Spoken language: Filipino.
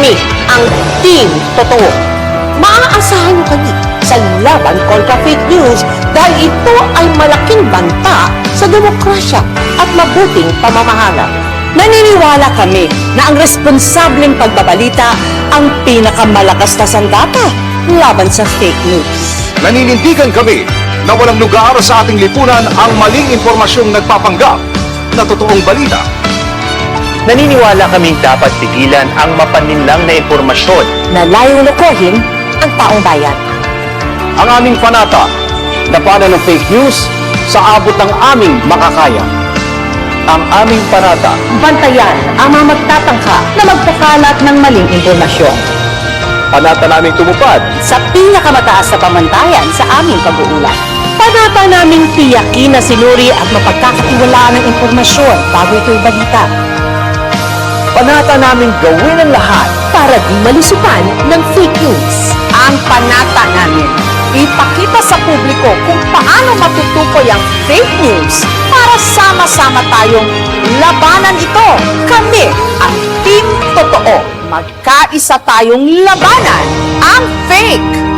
Kami ang Team Totoo. Maaasahan niyo kami sa laban kontra fake news dahil ito ay malaking banta sa demokrasya at mabuting pamamahala. Naniniwala kami na ang responsableng pagbabalita ang pinakamalakas na sandata laban sa fake news. Naninindigan kami na walang lugar sa ating lipunan ang maling impormasyong nagpapanggap na totoong balita. Naniniwala kaming dapat pigilan ang mapaninlang na impormasyon. Na layong lokohin ang taong bayan. Ang aming panata, labanan ng fake news sa abot ng aming makakaya. Ang aming panata, Bantayan ang mga magtatangka na magpakalat ng maling impormasyon. panata naming tumupad Sa pinakamataas na pamantayan sa aming pag-uulat. Panata naming tiyakin na sinuri at mapagkakatiwalaan ng impormasyon bago ito'y balita. Panata namin gawin ang lahat Para di malusutan ng fake news. Ang panata namin, ipakita sa publiko kung paano matutukoy ang fake news para sama-sama tayong labanan ito. Kami ang Team Totoo. Magkaisa tayong labanan ang fake